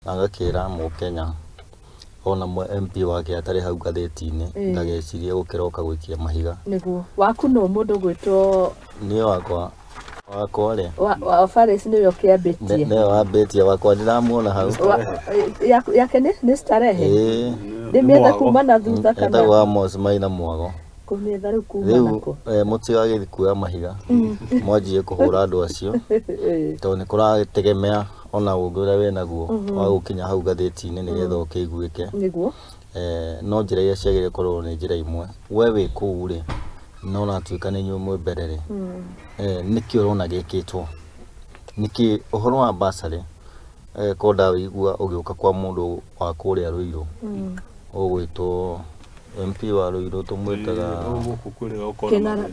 agakira Mukenya ona MP wake atari hau gatheti-ini ndagecirie gukiroka gwikia mahiga niguo waku no mundu gwitwo ni wakwa ri wa Faris ni yo kiambitie ne wambitie wakwa ndiramuona hau yake ni starehe ndimietha kuma na thutha kana ndagwa Maina mwago kumietha riu kuma nako mutigagithii kuoya mahiga mwanjie kuhura andu acio to ni kurategemea ona ungura we naguo wa gukinya hau gatheti-ini nigetha ukiguike niguo no njira iria ciagire korwo ni njira imwe we wi kuu ri no natuika ni nyumwe mbere ri niki urona gikitwo niki uhoro wa basari konda wigua ugiuka kwa mundu wa kuria Ruiru ugwitwo MP wa Ruiru tumwitaga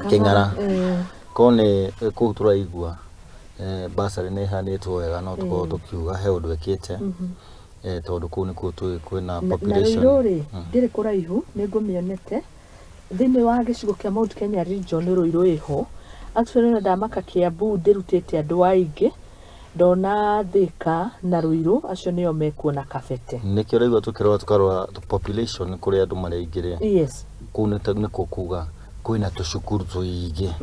King'ara kone kuu turaigua basari ni hanitwo wega no tukorwo tukiuga he undu ekite tondu kuu nikuo kwina population na Ruiru ndiri kuraihu ningumionete thiini wa gicigo kia Mount Kenya region Ruiru iho actually ndamaka Kiambu ndirutite andu aingi ndona Thika na Ruiru acio nio mekuona kabete nikio raigua tukarwa population kuri andu mari aingire yes kunete niko kuga kwina tucukuru tuingi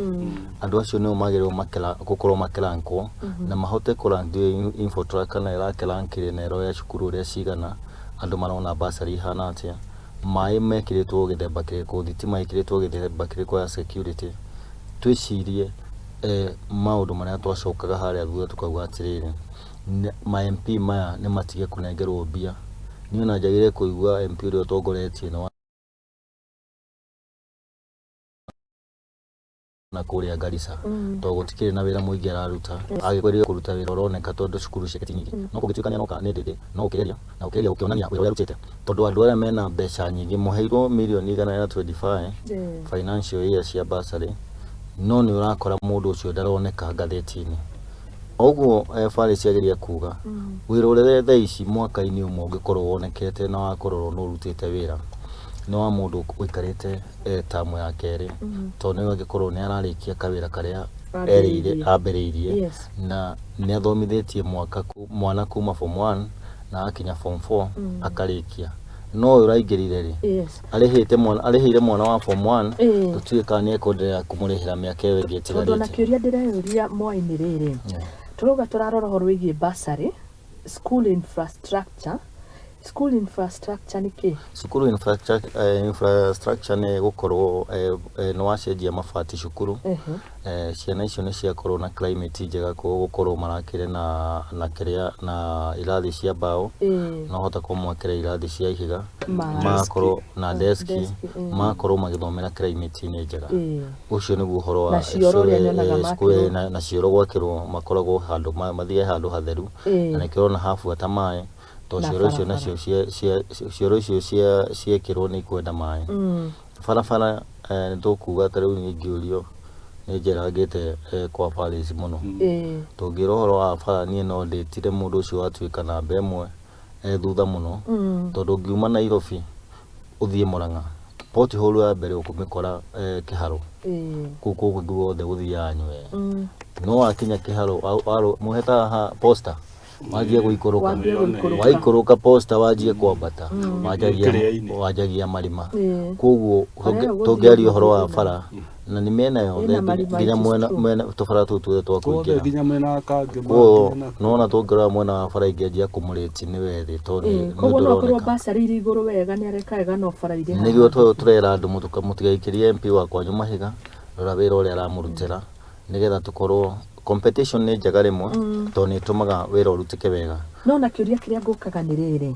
andu acio nio magirwo gukorwo makirankwo na mahote kurandio info tracker na irakirankire na ero ya cukuru ria cigana andu marona basari hana atia mai mekiritwo githemba kiriko thitima ikiritwo githemba kiriko ya security twicirie maundu maria twacokaga haria thutha tukauga atiriri ma MP maya ni matige kunengerwo mbia ni ona njagire kuigua MP uria utongoretie na kuria Garissa to gutikire na wira muingi araruta agikwerire kuruta wira uroneka tondu cukuru ciake nyingi no kugituikania no kana ndindi no ukireria na ukireria ukionania wira uria arutite tondu andu aria mena mbeca nyingi muheirwo milioni 125 financial year cia basari no ni urakora mundu ucio ndaroneka gatheti-ini oguo Faris ciagiria kuga wira uria thaa ici mwaka-ini umwe ungikorwo wonekete na wakorwo no urutite wira no wa mundu uikarite tamu ya keri to ni wangikorwo ni ararikia kawira karia erire ambiriirie na ni athomithetie mwana kuma form 1 na akinya form 4 akarikia no uraingirire ri arihire mwana wa form 1 tutuika ni ekonde kumurihira miaka iyo ingi tigarite tondu na kiuria ndireuria Mwai ni riri turuga turarora horo wigie basari school infrastructure niki cukuru infrastructure ni gukorwo no wacenjia mabati cukuru ciana icio ni ciakorwo na climate njega gukorwo marakire na kiria na irathi cia mbao no hota kumwakira irathi cia ihiga makorwo na desk makorwo magithomera climate ni njega ucio niguo uhoro wa na cioro gwakirwo makoragwo handu mathie handu hatheru na nikirona habuata mai to cioro icio nacio cioro icio ciekirwo ni kwenda mai barabara nitukuga tariu ningiurio ni njeragite kwa Faris muno tungira uhoro wa bara nie no nditire mundu ucio watuika namba imwe thutha muno tondu ngiuma Nairobi uthie Murang'a pothole ya mbere ukumikora kiharo kuko guothe guthia nywe no wakinya kiharo muheta poster wajie guikuruka poster wajie kwambata wajagia marima koguo tungeria uhoro wa bara na ni mena yothe nginya mwena tubara tutu twakuingira nginya mwena kangi no na tungera mwena wa bara ingianjia kumuriti ni wethi tondu koguo no korwo basari iri iguru wega ni arekaga no bara iri niguo turera andu mutigaikirie MP wa kwanyu mahiga rora wira uria aramurutira nigetha tukorwo competition ni njega rimwe to ni tumaga wira urutike wega no na kiuria kiria ngukaga ni riri